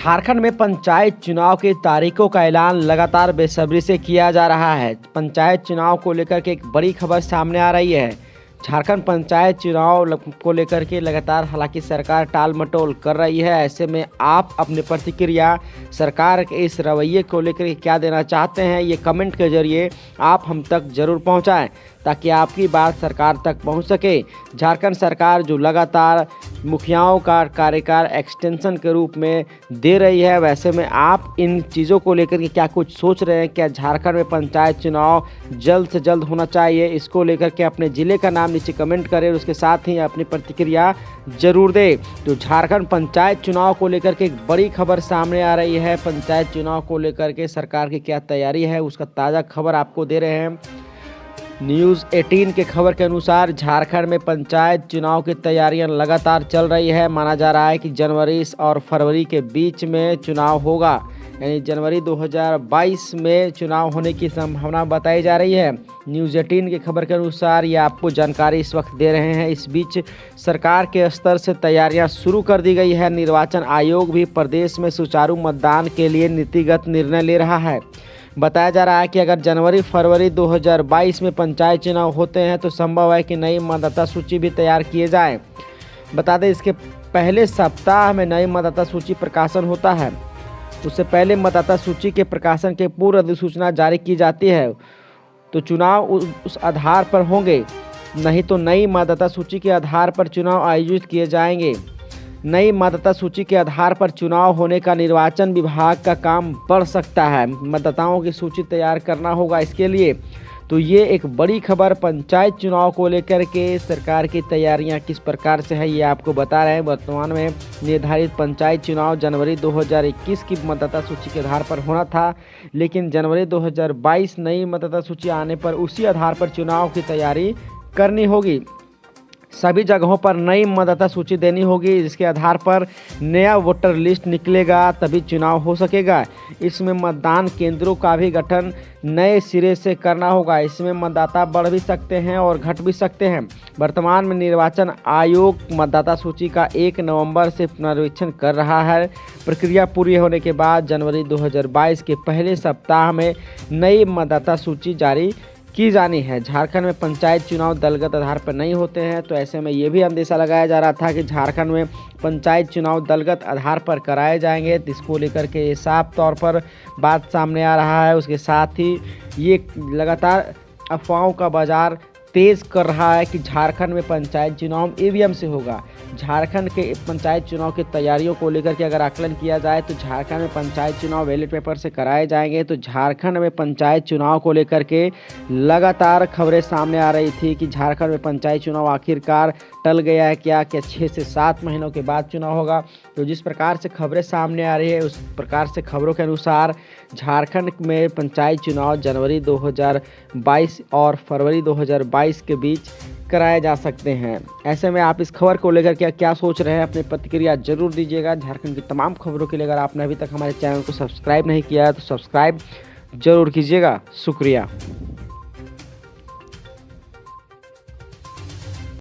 झारखंड में पंचायत चुनाव की तारीखों का ऐलान लगातार बेसब्री से किया जा रहा है। पंचायत चुनाव को लेकर के एक बड़ी खबर सामने आ रही है। झारखंड पंचायत चुनाव को लेकर के लगातार हालांकि सरकार टाल मटोल कर रही है। ऐसे में आप अपनी प्रतिक्रिया सरकार के इस रवैये को लेकर के क्या देना चाहते हैं, ये कमेंट के जरिए आप हम तक जरूर पहुंचाएं ताकि आपकी बात सरकार तक पहुंच सके। झारखंड सरकार जो लगातार मुखियाओं का कार्यकाल एक्सटेंशन के रूप में दे रही है, वैसे में आप इन चीज़ों को लेकर के क्या कुछ सोच रहे हैं? क्या झारखंड में पंचायत चुनाव जल्द से जल्द होना चाहिए? इसको लेकर के अपने ज़िले का नाम नीचे कमेंट करें और उसके साथ ही अपनी प्रतिक्रिया जरूर दें। तो झारखंड पंचायत चुनाव को लेकर के एक बड़ी खबर सामने आ रही है। पंचायत चुनाव को लेकर के सरकार की क्या तैयारी है, उसका ताज़ा खबर आपको दे रहे हैं। न्यूज़ 18 के खबर के अनुसार झारखंड में पंचायत चुनाव की तैयारियां लगातार चल रही है। माना जा रहा है कि जनवरी और फरवरी के बीच में चुनाव होगा, यानी जनवरी 2022 में चुनाव होने की संभावना बताई जा रही है। न्यूज़ 18 की खबर के अनुसार ये आपको जानकारी इस वक्त दे रहे हैं। इस बीच सरकार के स्तर से तैयारियां शुरू कर दी गई है। निर्वाचन आयोग भी प्रदेश में सुचारू मतदान के लिए नीतिगत निर्णय ले रहा है। बताया जा रहा है कि अगर जनवरी फरवरी 2022 में पंचायत चुनाव होते हैं तो संभव है कि नई मतदाता सूची भी तैयार किए जाएं। बता दें, इसके पहले सप्ताह में नई मतदाता सूची प्रकाशन होता है। उससे पहले मतदाता सूची के प्रकाशन के पूर्व अधिसूचना जारी की जाती है, तो चुनाव उस आधार पर होंगे, नहीं तो नई मतदाता सूची के आधार पर चुनाव आयोजित किए जाएंगे। नई मतदाता सूची के आधार पर चुनाव होने का निर्वाचन विभाग का काम बढ़ सकता है। मतदाताओं की सूची तैयार करना होगा इसके लिए। तो ये एक बड़ी खबर पंचायत चुनाव को लेकर के सरकार की तैयारियां किस प्रकार से है, ये आपको बता रहे हैं। वर्तमान में निर्धारित पंचायत चुनाव जनवरी 2021 की मतदाता सूची के आधार पर होना था, लेकिन जनवरी 2022 नई मतदाता सूची आने पर उसी आधार पर चुनाव की तैयारी करनी होगी। सभी जगहों पर नई मतदाता सूची देनी होगी, जिसके आधार पर नया वोटर लिस्ट निकलेगा, तभी चुनाव हो सकेगा। इसमें मतदान केंद्रों का भी गठन नए सिरे से करना होगा। इसमें मतदाता बढ़ भी सकते हैं और घट भी सकते हैं। वर्तमान में निर्वाचन आयोग मतदाता सूची का 1 नवंबर से पुनरीक्षण कर रहा है। प्रक्रिया पूरी होने के बाद जनवरी 2022 के पहले सप्ताह में नई मतदाता सूची जारी की जानी है। झारखंड में पंचायत चुनाव दलगत आधार पर नहीं होते हैं, तो ऐसे में ये भी अंदेशा लगाया जा रहा था कि झारखंड में पंचायत चुनाव दलगत आधार पर कराए जाएंगे। इसको लेकर के ये साफ तौर पर बात सामने आ रहा है। उसके साथ ही ये लगातार अफवाहों का बाजार तेज कर रहा है कि झारखंड में पंचायत चुनाव ईवीएम से होगा। झारखंड के पंचायत चुनाव की तैयारियों को लेकर के अगर आकलन किया जाए तो झारखंड में पंचायत चुनाव बैलेट पेपर से कराए जाएंगे। तो झारखंड में पंचायत चुनाव को लेकर के लगातार खबरें सामने आ रही थी कि झारखंड में पंचायत चुनाव आखिरकार टल गया है क्या 6 से 7 महीनों के बाद चुनाव होगा। तो जिस प्रकार से खबरें सामने आ रही है, उस प्रकार से खबरों के अनुसार झारखंड में पंचायत चुनाव जनवरी 2022 और फरवरी 2022 के बीच कराए जा सकते हैं। ऐसे में आप इस खबर को लेकर क्या सोच रहे हैं, अपनी प्रतिक्रिया जरूर दीजिएगा। झारखंड की तमाम खबरों के लिए अगर आपने अभी तक हमारे चैनल को सब्सक्राइब नहीं किया है तो सब्सक्राइब जरूर कीजिएगा। शुक्रिया।